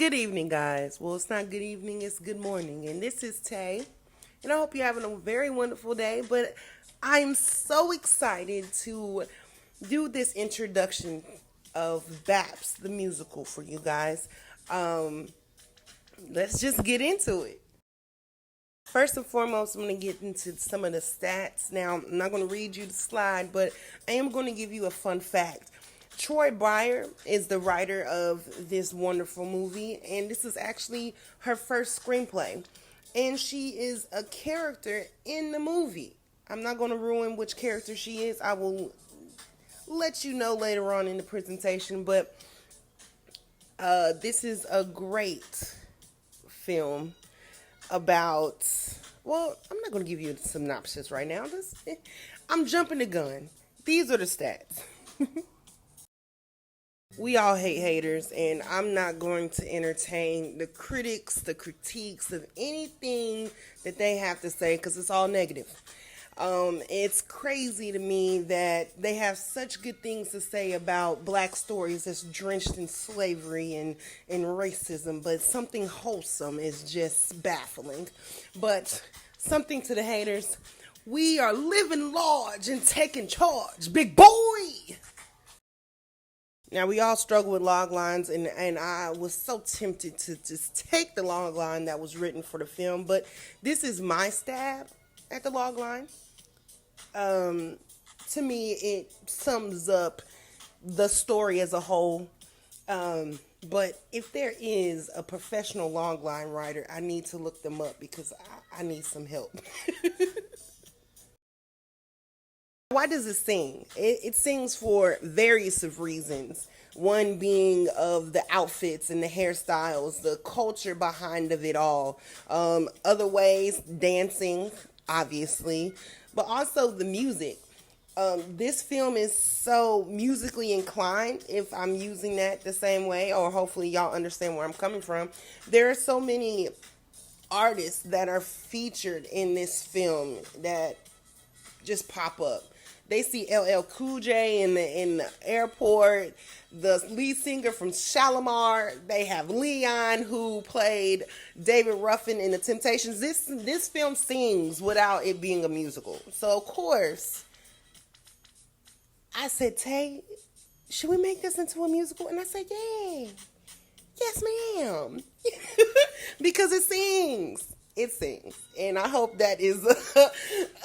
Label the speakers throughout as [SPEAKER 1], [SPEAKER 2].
[SPEAKER 1] Good evening, guys. Well, it's not good evening, it's good morning. And this is Tay. And I hope you're having a very wonderful day. But I'm so excited to do this introduction of BAPS, the musical, for you guys. Um, let's just get into it. First and foremost, I'm going to get into some of the stats. Now, I'm not going to read you the slide, but I am going to give you a fun fact. Troy Breyer is the writer of this wonderful movie, and this is actually her first screenplay. And she is a character in the movie. I'm not going to ruin which character she is. I will let you know later on in the presentation, but this is a great film about, well, I'm not going to give you a synopsis right now. I'm jumping the gun. These are the stats. We all hate haters, and I'm not going to entertain the critics, the critiques of anything that they have to say because it's all negative. It's crazy to me that they have such good things to say about black stories that's drenched in slavery and racism, but something wholesome is just baffling. But something to the haters, we are living large and taking charge, big boy! Now, we all struggle with log lines, and I was so tempted to just take the log line that was written for the film, but this is my stab at the log line. To me, it sums up the story as a whole. But if there is a professional log line writer, I need to look them up because I need some help. Why does it sing? It sings for various of reasons. One being of the outfits and the hairstyles, the culture behind of it all. Other ways, dancing, obviously, but also the music. This film is so musically inclined, if I'm using that the same way, or hopefully y'all understand where I'm coming from. There are so many artists that are featured in this film that just pop up. They see LL Cool J in the airport, the lead singer from Shalimar. They have Leon, who played David Ruffin in The Temptations. This film sings without it being a musical. So, of course, I said, Tay, should we make this into a musical? And I said, yeah. Yes, ma'am. Because it sings. It sings. And I hope that is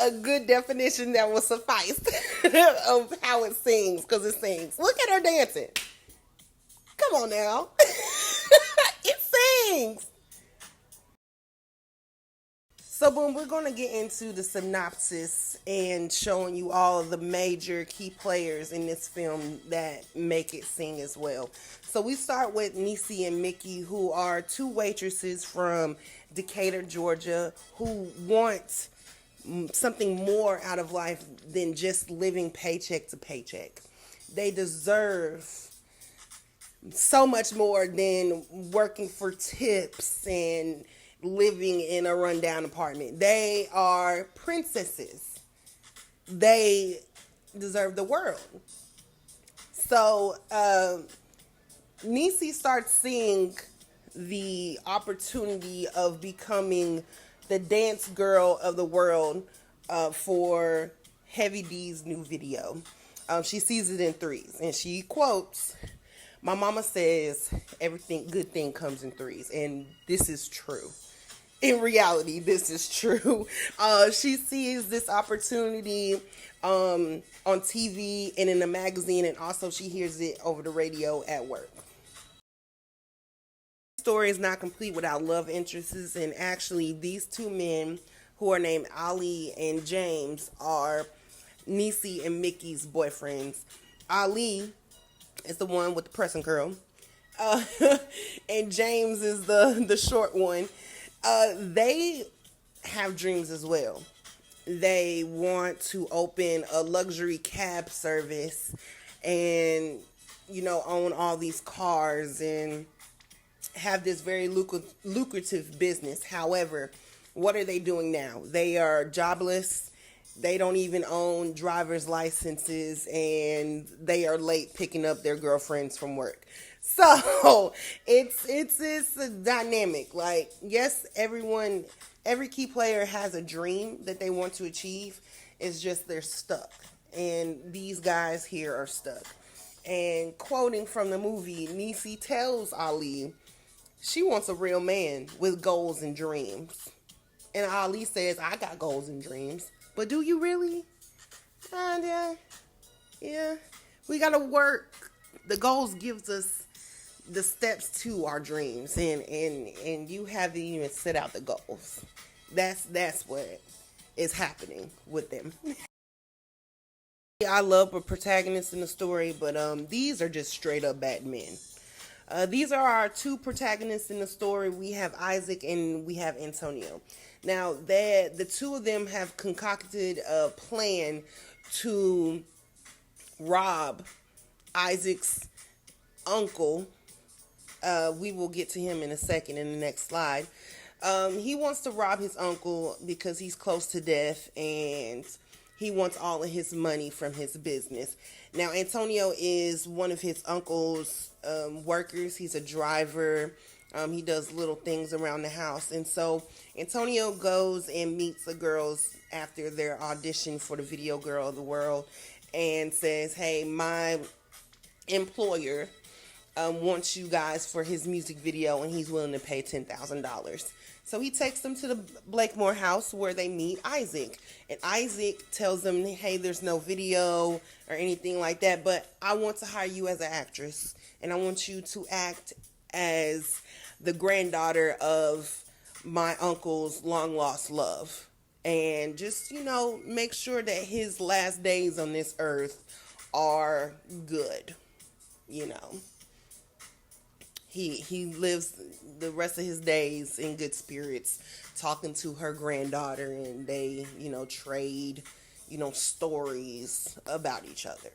[SPEAKER 1] a good definition that will suffice of how it sings, because it sings. Look at her dancing. Come on now. It sings. So, boom, we're going to get into the synopsis and showing you all of the major key players in this film that make it sing as well. So we start with Niecy and Mickey, who are two waitresses from Decatur, Georgia, who want something more out of life than just living paycheck to paycheck. They deserve so much more than working for tips and living in a rundown apartment. They are princesses. They deserve the world. So, Niecy starts seeing the opportunity of becoming the dance girl of the world for Heavy D's new video. She sees it in threes, and she quotes, "My mama says everything good thing comes in threes," and this is true. In reality, this is true. She sees this opportunity on TV and in a magazine, and also she hears it over the radio at work. Story is not complete without love interests, and actually these two men, who are named Ali and James, are Niecy and Mickey's boyfriends. Ali is the one with the pressing curl, and James is the short one. They have dreams as well. They want to open a luxury cab service and, own all these cars and have this very lucrative business. However, what are they doing now? They are jobless They don't even own driver's licenses, and they are late picking up their girlfriends from work. So it's a dynamic. Like, yes, every key player has a dream that they want to achieve. It's just they're stuck, and these guys here are stuck. And quoting from the movie, Nisi tells Ali she wants a real man with goals and dreams. And Ali says, I got goals and dreams. But do you really? Yeah. Yeah. We gotta work. The goals gives us the steps to our dreams, and you haven't even set out the goals. That's what is happening with them. I love a protagonist in the story, but these are just straight up bad men. These are our two protagonists in the story. We have Isaac and we have Antonio. Now, the two of them have concocted a plan to rob Isaac's uncle. We will get to him in a second in the next slide. He wants to rob his uncle because he's close to death, and he wants all of his money from his business. Now, Antonio is one of his uncle's workers. He's a driver. He does little things around the house. And so Antonio goes and meets the girls after their audition for the Video Girl of the World and says, hey, my employer wants you guys for his music video, and he's willing to pay $10,000. So he takes them to the Blakemore house where they meet Isaac. And Isaac tells them, hey, there's no video or anything like that, but I want to hire you as an actress. And I want you to act as the granddaughter of my uncle's long lost love. And just, make sure that his last days on this earth are good. He lives the rest of his days in good spirits, talking to her granddaughter, and they, trade, stories about each other.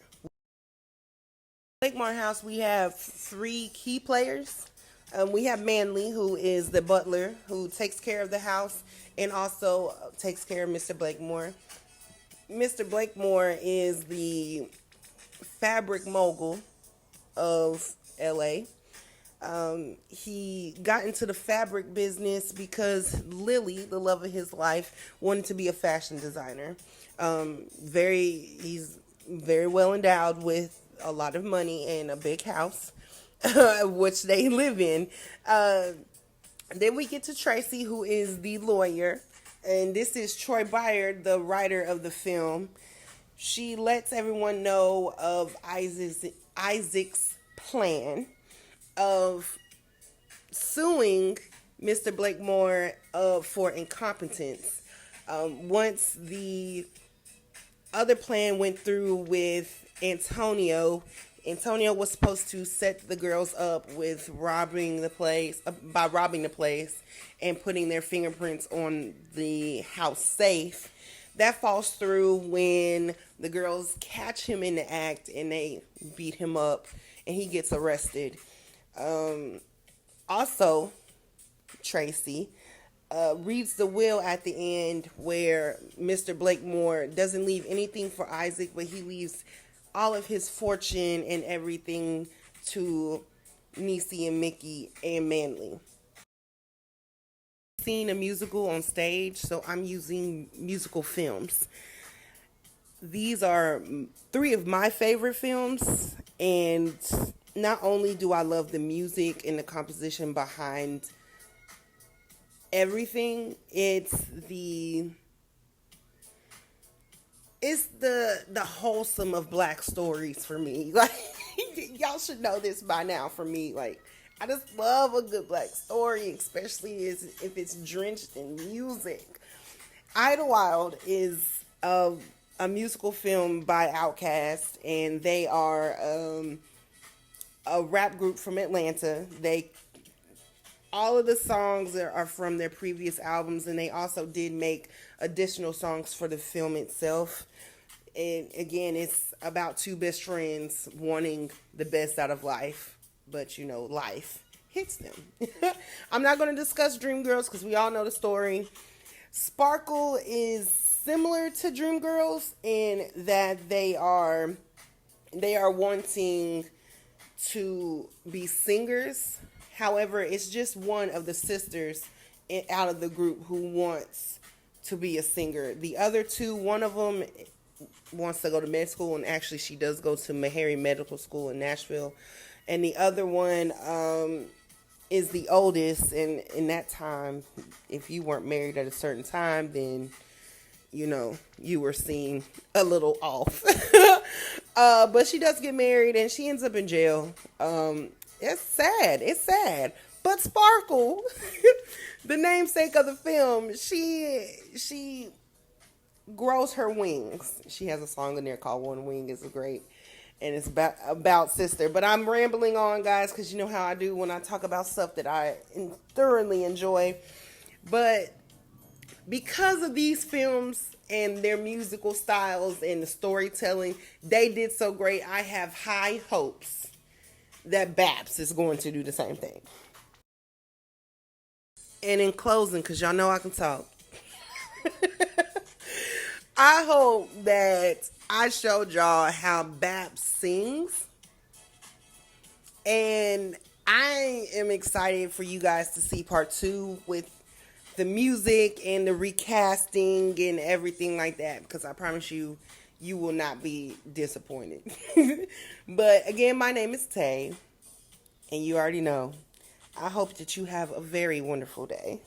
[SPEAKER 1] Blakemore House, we have three key players. We have Manley, who is the butler, who takes care of the house and also takes care of Mr. Blakemore. Mr. Blakemore is the fabric mogul of LA. He got into the fabric business because Lily, the love of his life, wanted to be a fashion designer. He's very well endowed with a lot of money and a big house, which they live in. Then we get to Tracy, who is the lawyer, and this is Troy Byard, the writer of the film. She lets everyone know of Isaac's plan of suing Mr. Blakemore for incompetence. Once the other plan went through with Antonio was supposed to set the girls up with robbing the place and putting their fingerprints on the house safe. That falls through when the girls catch him in the act and they beat him up and he gets arrested. Also, Tracy reads the will at the end where Mr. Blakemore doesn't leave anything for Isaac, but he leaves all of his fortune and everything to Nisi and Mickey and Manley. Seen a musical on stage, so I'm using musical films. These are three of my favorite films, and not only do I love the music and the composition behind everything, it's the wholesome of black stories for me. Like, y'all should know this by now. For me, like, I just love a good black story, especially if it's drenched in music. Idlewild is a musical film by Outkast, and they are a rap group from Atlanta. All of the songs are from their previous albums, and they also did make additional songs for the film itself. And again, it's about two best friends wanting the best out of life, but life hits them. I'm not going to discuss Dreamgirls because we all know the story. Sparkle is similar to Dreamgirls in that they are wanting to be singers. However, it's just one of the sisters out of the group who wants to be a singer. The other two, one of them wants to go to med school, and actually she does go to Meharry Medical School in Nashville. And the other one is the oldest, and in that time, if you weren't married at a certain time, then you were seen a little off. But she does get married and she ends up in jail. It's sad. It's sad. But Sparkle, the namesake of the film, she grows her wings. She has a song in there called One Wing is Great. And it's about sister. But I'm rambling on, guys, because you know how I do when I talk about stuff that I thoroughly enjoy. But because of these films and their musical styles and the storytelling, they did so great. I have high hopes that BAPS is going to do the same thing. And in closing, because y'all know I can talk, I hope that I showed y'all how BAPS sings. And I am excited for you guys to see part 2 with the music and the recasting and everything like that, because I promise you, you will not be disappointed. But again, my name is Tay, and you already know. I hope that you have a very wonderful day.